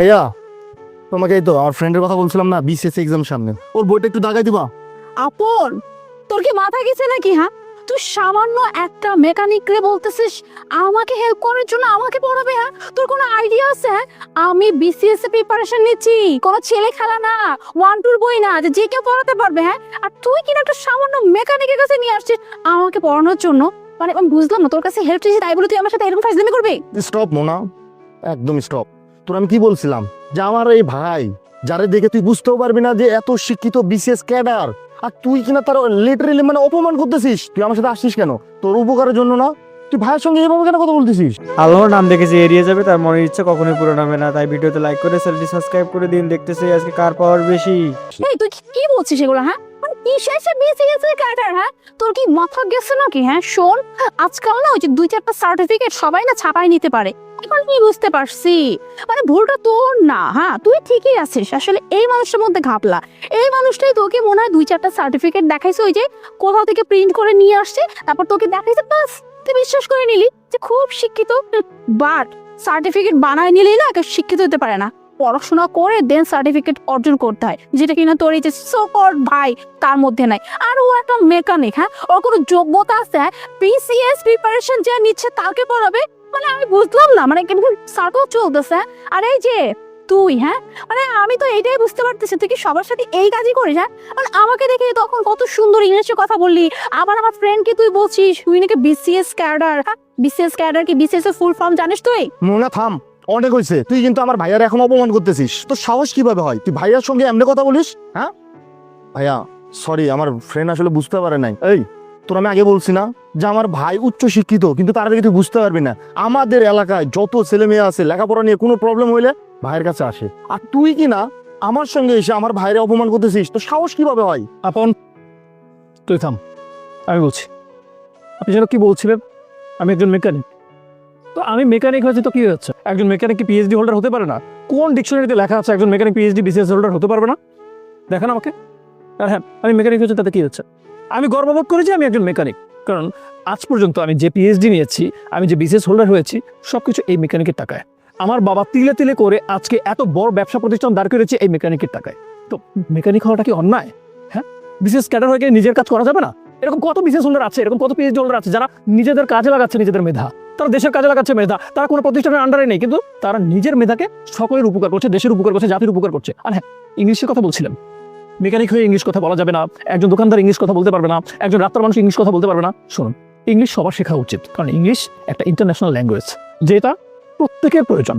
ভাইয়া তোমাকে এই তো আমার ফ্রেন্ডের কথা বলছিলাম না, বিসিএস এক্সাম সামনে, ওর বইটা একটু দাগাই দিবা। আপন, তোর কি মাথা গেছে নাকি? হ্যাঁ, তুই সামান্য একটা মেকানিক রে বলতেছিস আমাকে হেল্প করার জন্য আমাকে পড়াবে? হ্যাঁ, তোর কোনো আইডিয়া আছে? আমি বিসিএস এ প্রিপারেশন নিচ্ছি, কোনো ছেলে খেলা না, 1-2 বই না যে যে কেউ পড়াতে পারবে। হ্যাঁ, আর তুই কিনা একটা সামান্য মেকানিকের কাছে নিয়ে আসছিস আমাকে পড়ানোর জন্য। মানে আমি বুঝলাম না, তোর কাছে হেল্প চাইছি তাই বলে তুই আমার সাথে এরকম ফাজলামি করবি? স্টপ মোনা, একদম স্টপ। তোর আমি কি বলছিলাম যে আমার এই ভাই যারে দেখে তুই বুঝতেও পারবি না যে এত শিক্ষিত বিসিএস ক্যাডার, আর তুই কিনা তার লিটারেলি মানে অপমান করতেছিস। তুই আমার সাথে আসছিস কেন? তোর উপকারের জন্য না? তুই ভাইয়ের সঙ্গে এভাবে কেন কথা বলতেছিস? আল্লাহর নাম দেখে যে এড়িয়ে যাবে তার মনের ইচ্ছা কখনোই পূরণ হবে না। তাই ভিডিওতে লাইক করে চ্যানেলটি সাবস্ক্রাইব করে দিন, দেখতেছি আজকে কার পাওয়ার বেশি। এই তুই কি বলছিস এগুলো? হ্যাঁ, মানে কি শেষে বিসিএস এর ক্যাডার? হ্যাঁ, তোর কি মাথা গেছে নাকি? হ্যাঁ শোন, আজকাল না ওই যে 2-4টা সার্টিফিকেট সবাই না ছাপাই নিতে পারে। এখন কি বুঝতে পারছি, মানে ভুলটা তোর না। হ্যাঁ, তুই ঠিকই আছিস, আসলে এই মানুষটার মধ্যে ঘাপলা। এই মানুষটাই তোকে মনে হয় 2-4টা সার্টিফিকেট দেখাইছে, ওই যে কোথাও থেকে প্রিন্ট করে নিয়ে আসছে, তারপর তোকে দেখাইছে, বাস তুই বিশ্বাস করে নিলি যে খুব শিক্ষিত। বাট সার্টিফিকেট বানায় নিলেই না কেউ শিক্ষিত হতে পারে না। পড়াশোনা করে দেন সার্টিফিকেট অর্জন করতে হয়, যেটা কিনা তোর এই যে সোকল্ড ভাই তার মধ্যে নাই। আর ও একটা মেকানিক, হ্যাঁ, ওর কোনো যোগ্যতা আছে? বিসিএস প্রিপারেশন যা নিচ্ছে তাকে পড়াবে? মানে আমি বুঝলাম না, মানে কেমন সার্কেল চলতেছে। আর এই যে তুই, হ্যাঁ, মানে আমি তো এইটাই বুঝতে পারতেছি তুই কি সবার সাথে এই কাজই করিস? হ্যাঁ, মানে আমাকে দেখে তখন কত সুন্দর ইংলিশে কথা বললি, আবার আমার ফ্রেন্ডকে তুই বলছিস তুই নাকি বিসিএস ক্যাডার। হ্যাঁ, বিসিএস ক্যাডার কি বিসিএস এর ফুল ফর্ম জানিস তুই? মোনা থাম, অনেক হয়েছে। তুই কিন্তু আমার ভাইয়ার এখন অপমান করতেছিস। তোর সাহস কিভাবে হয় তুই ভাইয়ার সঙ্গে এমনি কথা বলিস? হ্যাঁ ভাইয়া সরি, আমার ফ্রেন্ড আসলে বুঝতে পারে নাই। এই তোর আমি আগে বলছি না যে আমার ভাই উচ্চ শিক্ষিত, কিন্তু তার আগে তুই বুঝতে পারবি না। আমাদের এলাকায় যত ছেলে মেয়ে আছে লেখাপড়া নিয়ে কোনো প্রবলেম হইলে ভাইয়ের কাছে আসে, আর তুই কি না আমার সঙ্গে এসে আমার ভাইয়ের অপমান করতেছিস? তোর সাহস কিভাবে হয়? আপন, তুই থাম, আমি বলছি। আপনি যেন কি বলছিলেন? আমি একজন মেকানিক। তো আমি মেকানিক হয়েছি তো কি হচ্ছে? একজন মেকানিক কি পিএইচডি হোল্ডার হতে পারে না? কোন ডিকশনারিতে লেখা আছে একজন মেকানিক পিএইচডি বিসিএস হোল্ডার হতে পারবে না? দেখেন আমাকে। আর হ্যাঁ, আমি মেকানিক হয়েছি তাতে কি হচ্ছে? আমি গর্ববোধ করি যে আমি একজন মেকানিক, কারণ আজ পর্যন্ত আমি যে পিএইচডি নিয়েছি, আমি যে বিসিএস হোল্ডার হয়েছি, সবকিছু এই মেকানিকের টাকায়। আমার বাবা তিলে তিলে করে আজকে এত বড় ব্যবসা প্রতিষ্ঠান দাঁড় করেছে এই মেকানিকের টাকায়। তো মেকানিক হওয়াটা কি অন্যায়? হ্যাঁ, বিসিএস ক্যাডার হয়ে গিয়ে নিজের কাজ করা যাবে না? এরকম কত বিসিএস হোল্ডার আছে, এরকম কত পিএইচডি হোল্ডার আছে যারা নিজেদের কাজে লাগাচ্ছে নিজেদের মেধা, তারা দেশের কাজে লাগাচ্ছে মেধা, তারা কোনো প্রতিষ্ঠানের আন্ডারে নেই, কিন্তু তারা নিজের মেধাকে সকলের উপকার করছে, দেশের উপকার করছে, জাতির উপকার করছে। আর হ্যাঁ, ইংলিশের কথা বলছিলাম। মেকানিক হয়ে ইংলিশ কথা বলা যাবে না, একজন দোকানদার ইংলিশ কথা বলতে পারবে না, একজন রাস্তার মানুষ ইংলিশ কথা বলতে পারবে না। শুনুন, ইংলিশ সবার শেখা উচিত, কারণ ইংলিশ একটা ইন্টারন্যাশনাল ল্যাঙ্গুয়েজ, যেটা প্রত্যেকের প্রয়োজন।